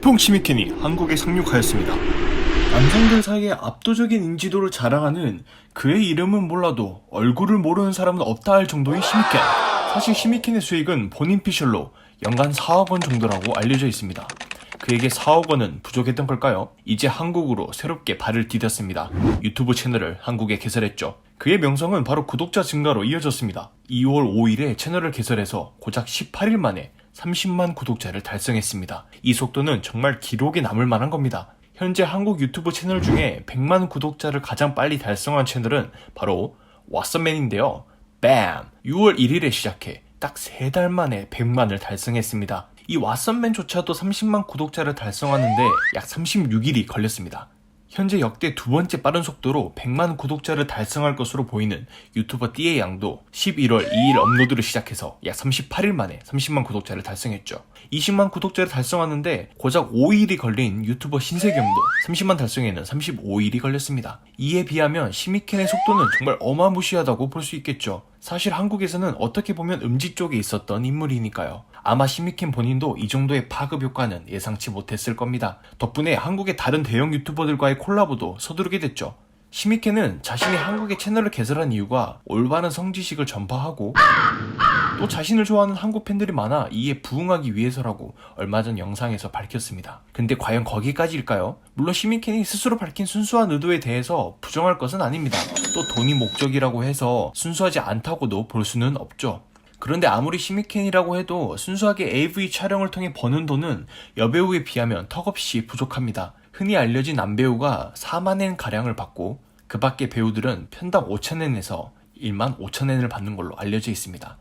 태풍 시미켄이 한국에 상륙하였습니다. 남성들 사이에 압도적인 인지도를 자랑하는 그의 이름은 몰라도 얼굴을 모르는 사람은 없다 할 정도의 시미켄. 사실 시미켄의 수익은 본인 피셜로 연간 4억 원 정도라고 알려져 있습니다. 그에게 4억 원은 부족했던 걸까요? 이제 한국으로 새롭게 발을 디뎠습니다. 유튜브 채널을 한국에 개설했죠. 그의 명성은 바로 구독자 증가로 이어졌습니다. 2월 5일에 채널을 개설해서 고작 18일 만에 30만 구독자를 달성했습니다. 이 속도는 정말 기록에 남을 만한 겁니다. 현재 한국 유튜브 채널 중에 100만 구독자를 가장 빨리 달성한 채널은 바로 왓썸맨인데요. 뱀! 6월 1일에 시작해 딱 3달 만에 100만을 달성했습니다. 이 왓썸맨조차도 30만 구독자를 달성하는데 약 36일이 걸렸습니다. 현재 역대 두 번째 빠른 속도로 100만 구독자를 달성할 것으로 보이는 유튜버 띠의 양도 11월 2일 업로드를 시작해서 약 38일 만에 30만 구독자를 달성했죠. 20만 구독자를 달성하는데 고작 5일이 걸린 유튜버 신세경도 30만 달성에는 35일이 걸렸습니다. 이에 비하면 시미켄의 속도는 정말 어마무시하다고 볼 수 있겠죠. 사실 한국에서는 어떻게 보면 음지 쪽에 있었던 인물이니까요. 아마 시미켄 본인도 이 정도의 파급 효과는 예상치 못했을 겁니다. 덕분에 한국의 다른 대형 유튜버들과의 콜라보도 서두르게 됐죠. 시미켄은 자신이 한국에 채널을 개설한 이유가 올바른 성지식을 전파하고 또 자신을 좋아하는 한국 팬들이 많아 이에 부응하기 위해서라고 얼마 전 영상에서 밝혔습니다. 근데 과연 거기까지일까요? 물론 시미켄이 스스로 밝힌 순수한 의도에 대해서 부정할 것은 아닙니다. 또 돈이 목적이라고 해서 순수하지 않다고도 볼 수는 없죠. 그런데 아무리 시미켄이라고 해도 순수하게 AV 촬영을 통해 버는 돈은 여배우에 비하면 턱없이 부족합니다. 흔히 알려진 남배우가 4만엔 가량을 받고 그 밖의 배우들은 편당 5천엔에서 1만 5천엔을 받는 걸로 알려져 있습니다.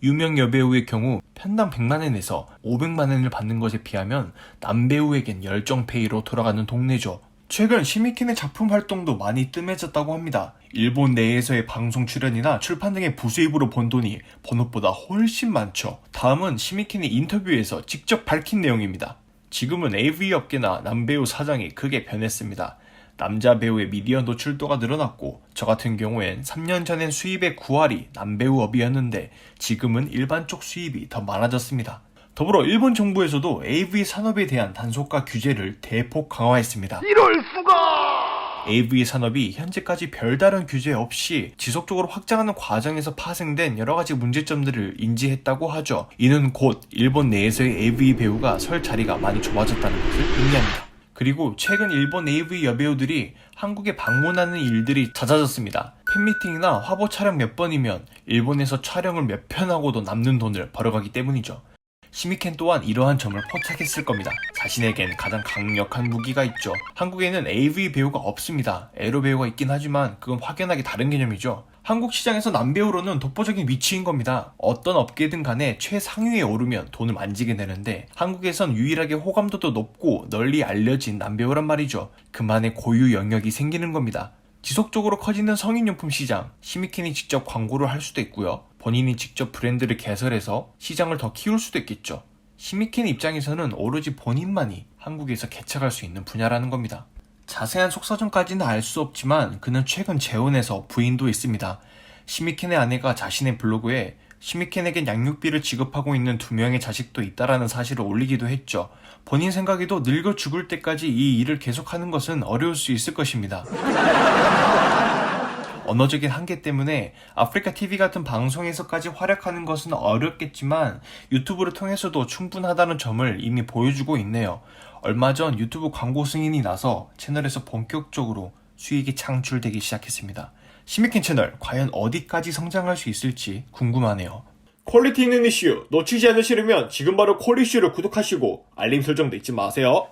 유명 여배우의 경우 편당 100만엔에서 500만엔을 받는 것에 비하면 남배우에겐 열정페이로 돌아가는 동네죠. 최근 시미켄의 작품 활동도 많이 뜸해졌다고 합니다. 일본 내에서의 방송 출연이나 출판 등의 부수입으로 번 돈이 번호보다 훨씬 많죠. 다음은 시미켄이 인터뷰에서 직접 밝힌 내용입니다. 지금은 AV 업계나 남배우 사장이 크게 변했습니다. 남자 배우의 미디어 노출도가 늘어났고 저 같은 경우엔 3년 전엔 수입의 9할이 남배우업이었는데 지금은 일반 쪽 수입이 더 많아졌습니다. 더불어 일본 정부에서도 AV 산업에 대한 단속과 규제를 대폭 강화했습니다. 이럴 수가! AV 산업이 현재까지 별다른 규제 없이 지속적으로 확장하는 과정에서 파생된 여러가지 문제점들을 인지했다고 하죠. 이는 곧 일본 내에서의 AV 배우가 설 자리가 많이 좁아졌다는 것을 의미합니다. 그리고 최근 일본 AV 여배우들이 한국에 방문하는 일들이 잦아졌습니다. 팬미팅이나 화보 촬영 몇 번이면 일본에서 촬영을 몇 편 하고도 남는 돈을 벌어가기 때문이죠. 시미켄 또한 이러한 점을 포착했을 겁니다. 자신에겐 가장 강력한 무기가 있죠. 한국에는 AV 배우가 없습니다. 에로 배우가 있긴 하지만 그건 확연하게 다른 개념이죠. 한국 시장에서 남배우로는 독보적인 위치인 겁니다. 어떤 업계든 간에 최상위에 오르면 돈을 만지게 되는데 한국에선 유일하게 호감도도 높고 널리 알려진 남배우란 말이죠. 그만의 고유 영역이 생기는 겁니다. 지속적으로 커지는 성인용품 시장, 시미켄이 직접 광고를 할 수도 있고요. 본인이 직접 브랜드를 개설해서 시장을 더 키울 수도 있겠죠. 시미켄 입장에서는 오로지 본인만이 한국에서 개척할 수 있는 분야라는 겁니다. 자세한 속사정까지는 알 수 없지만 그는 최근 재혼해서 부인도 있습니다. 시미켄의 아내가 자신의 블로그에 시미켄에겐 양육비를 지급하고 있는 2명의 자식도 있다라는 사실을 올리기도 했죠. 본인 생각에도 늙어 죽을 때까지 이 일을 계속하는 것은 어려울 수 있을 것입니다. 언어적인 한계 때문에 아프리카 TV 같은 방송에서까지 활약하는 것은 어렵겠지만 유튜브를 통해서도 충분하다는 점을 이미 보여주고 있네요. 얼마 전 유튜브 광고 승인이 나서 채널에서 본격적으로 수익이 창출되기 시작했습니다. 시미켄 채널 과연 어디까지 성장할 수 있을지 궁금하네요. 퀄리티 있는 이슈 놓치지 않으시려면 지금 바로 콜이슈를 구독하시고 알림 설정도 잊지 마세요.